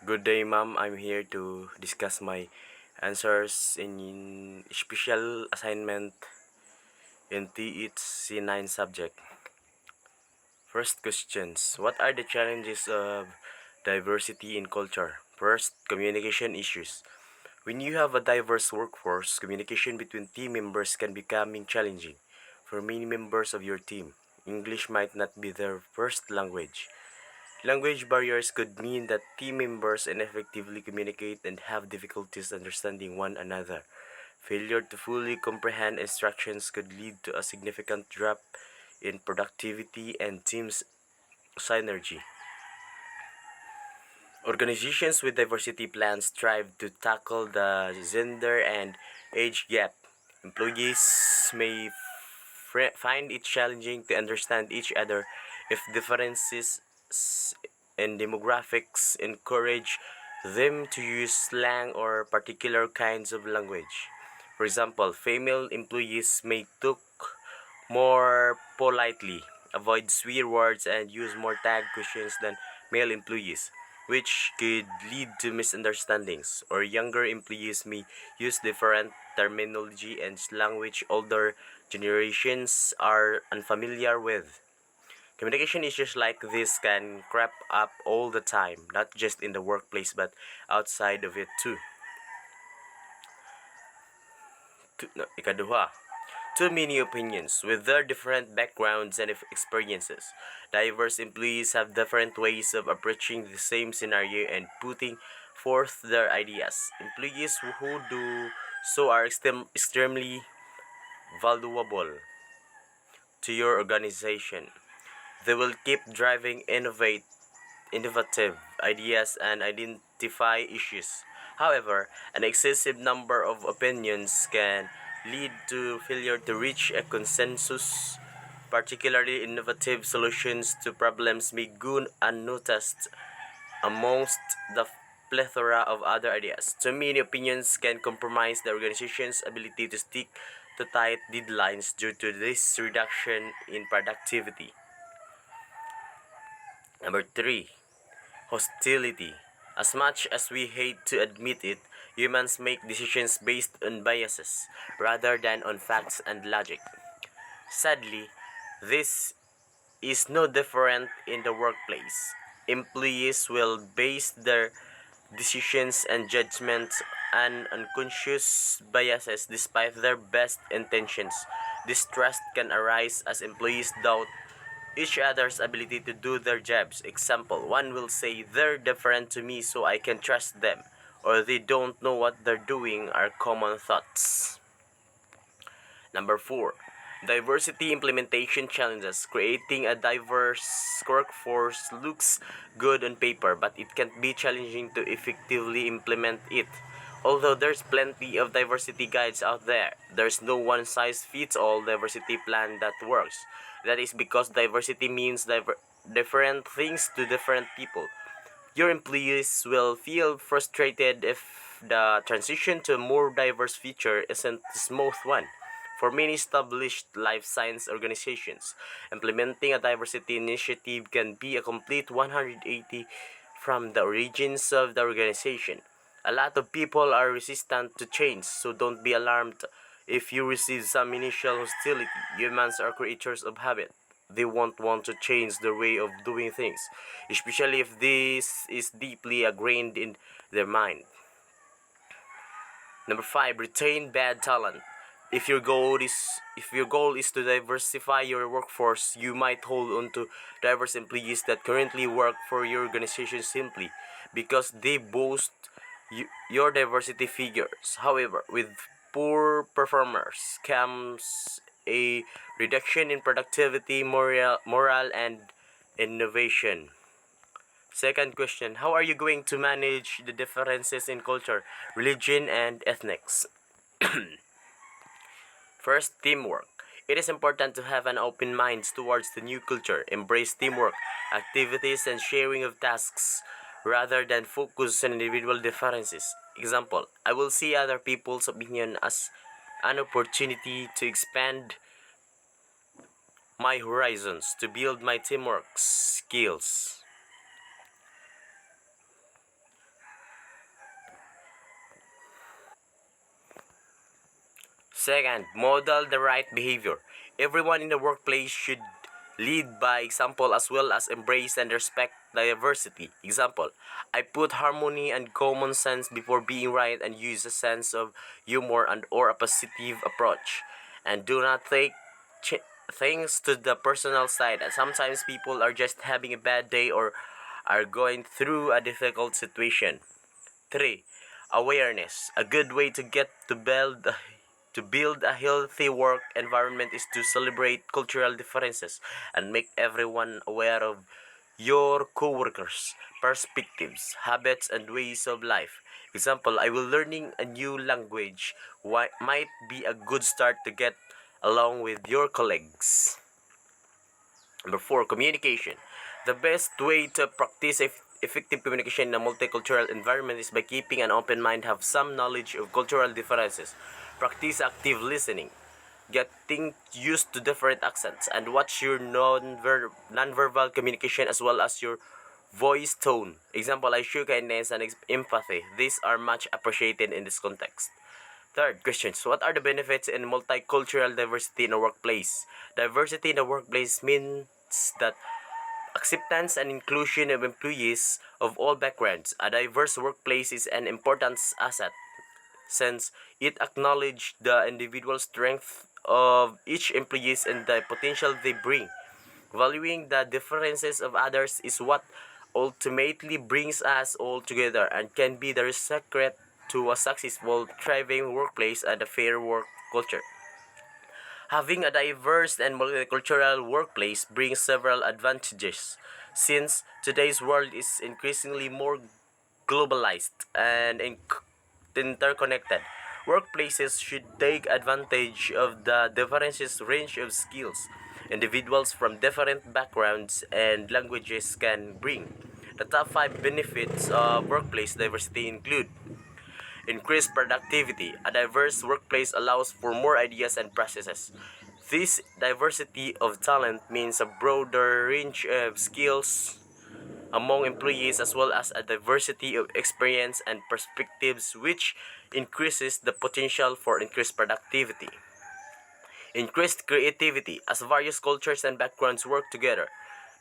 Good day, ma'am. I'm here to discuss my answers in special assignment in THC 9 subject. First questions. What are the challenges of diversity in culture? First, communication issues. When you have a diverse workforce, communication between team members can become challenging. For many members of your team, English might not be their first language. Language barriers could mean that team members ineffectively communicate and have difficulties understanding one another. Failure to fully comprehend instructions could lead to a significant drop in productivity and team's synergy. Organizations with diversity plans strive to tackle the gender and age gap. Employees may find it challenging to understand each other if differences in demographics encourage them to use slang or particular kinds of language. For example, female employees may talk more politely, avoid swear words, and use more tag questions than male employees, which could lead to misunderstandings. Or younger employees may use different terminology and slang which older generations are unfamiliar with. Communication issues like this can crop up all the time, not just in the workplace but outside of it too. Ikaduha, too many opinions with their different backgrounds and experiences. Diverse employees have different ways of approaching the same scenario and putting forth their ideas. Employees who do so are extremely valuable to your organization. They will keep driving innovative ideas and identify issues. However, an excessive number of opinions can lead to failure to reach a consensus. Particularly innovative solutions to problems may go unnoticed amongst the plethora of other ideas. Too many opinions can compromise the organization's ability to stick to tight deadlines due to this reduction in productivity. Number 3. Hostility. As much as we hate to admit it, humans make decisions based on biases rather than on facts and logic. Sadly, this is no different in the workplace. Employees will base their decisions and judgments on unconscious biases despite their best intentions. Distrust can arise as employees doubt each other's ability to do their jobs. Example, one will say they're different to me so I can trust them, or they don't know what they're doing are common thoughts. Number 4. Diversity implementation challenges. Creating a diverse workforce looks good on paper, but it can be challenging to effectively implement it. Although there's plenty of diversity guides out there, there's no one-size-fits-all diversity plan that works. That is because diversity means different things to different people. Your employees will feel frustrated if the transition to a more diverse future isn't a smooth one. For many established life science organizations, implementing a diversity initiative can be a complete 180 from the origins of the organization. A lot of people are resistant to change, so don't be alarmed if you receive some initial hostility. Humans are creatures of habit. They won't want to change their way of doing things, especially if this is deeply ingrained in their mind. Number 5, retain bad talent. If your goal is to diversify your workforce, you might hold on to diverse employees that currently work for your organization simply because they boast your diversity figures. However, with poor performers comes a reduction in productivity, morale and innovation. Second question, how are you going to manage the differences in culture, religion, and ethnics? First, teamwork. It is important to have an open mind towards the new culture, embrace teamwork, activities, and sharing of tasks rather than focus on individual differences. Example, I will see other people's opinion as an opportunity to expand my horizons, to build my teamwork skills. Second, model the right behavior. Everyone in the workplace should lead by example as well as embrace and respect diversity. Example, I put harmony and common sense before being right and use a sense of humor and or a positive approach. And do not take things to the personal side. And sometimes people are just having a bad day or are going through a difficult situation. 3. Awareness. A good way to get to build a healthy work environment is to celebrate cultural differences and make everyone aware of your coworkers' perspectives, habits, and ways of life. Example, I will learning a new language might be a good start to get along with your colleagues. Number 4, communication. The best way to practice effective communication in a multicultural environment is by keeping an open mind, have some knowledge of cultural differences, practice active listening, getting used to different accents, and watch your non-verbal communication as well as your voice tone. Example, I show kindness and empathy. These are much appreciated in this context. Third, questions. What are the benefits in multicultural diversity in a workplace? Diversity in the workplace means that acceptance and inclusion of employees of all backgrounds. A diverse workplace is an important asset since it acknowledges the individual strength of each employee and the potential they bring. Valuing the differences of others is what ultimately brings us all together and can be the secret to a successful, thriving workplace and a fair work culture. Having a diverse and multicultural workplace brings several advantages. Since today's world is increasingly more globalized and interconnected, workplaces should take advantage of the differences range of skills individuals from different backgrounds and languages can bring. The top 5 benefits of workplace diversity include increased productivity. A diverse workplace allows for more ideas and processes. This diversity of talent means a broader range of skills among employees as well as a diversity of experience and perspectives which increases the potential for increased productivity. Increased creativity. As various cultures and backgrounds work together,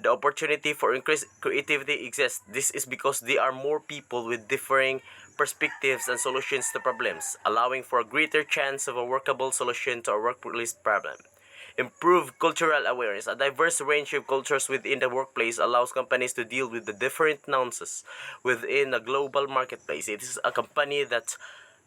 the opportunity for increased creativity exists. This is because there are more people with differing perspectives and solutions to problems, allowing for a greater chance of a workable solution to a workplace problem. Improve cultural awareness. A diverse range of cultures within the workplace allows companies to deal with the different nuances within a global marketplace. It is a company that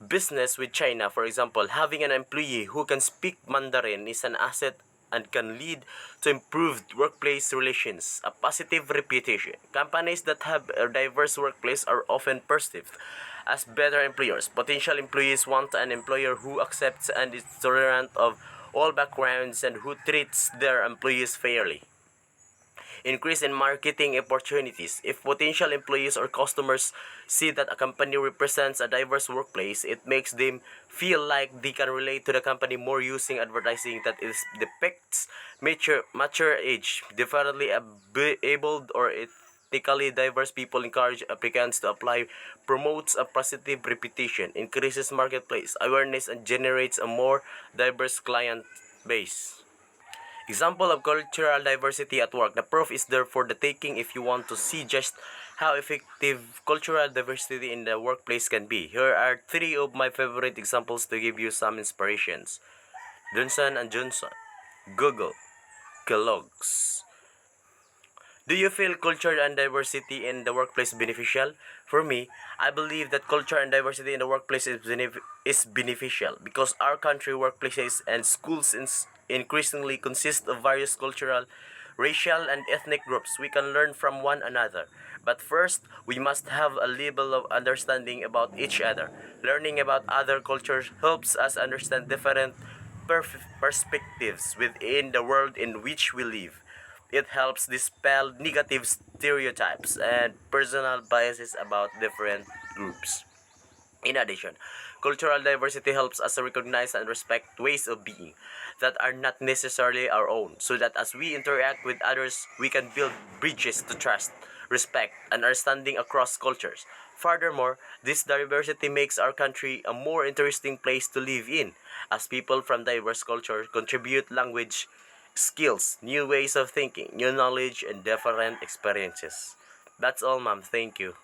business with China, for example, having an employee who can speak Mandarin is an asset and can lead to improved workplace relations, a positive reputation. Companies that have a diverse workplace are often perceived as better employers. Potential employees want an employer who accepts and is tolerant of all backgrounds and who treats their employees fairly. Increase in marketing opportunities. If potential employees or customers see that a company represents a diverse workplace, it makes them feel like they can relate to the company more using advertising that is depicts mature age, differently abled or ethnically diverse people encourage applicants to apply, promotes a positive reputation, increases marketplace awareness, and generates a more diverse client base. Example of cultural diversity at work. The proof is there for the taking if you want to see just how effective cultural diversity in the workplace can be. Here are 3 of my favorite examples to give you some inspirations. Johnson and Johnson, Google, Kellogg's. Do you feel culture and diversity in the workplace beneficial? For me, I believe that culture and diversity in the workplace is beneficial because our country workplaces and schools increasingly consist of various cultural, racial, and ethnic groups. We can learn from one another. But first, we must have a level of understanding about each other. Learning about other cultures helps us understand different perspectives within the world in which we live. It helps dispel negative stereotypes and personal biases about different groups. In addition, cultural diversity helps us recognize and respect ways of being that are not necessarily our own, so that as we interact with others, we can build bridges to trust, respect, and understanding across cultures. Furthermore, this diversity makes our country a more interesting place to live in, as people from diverse cultures contribute language, skills, new ways of thinking, new knowledge, and different experiences. That's all, ma'am. Thank you.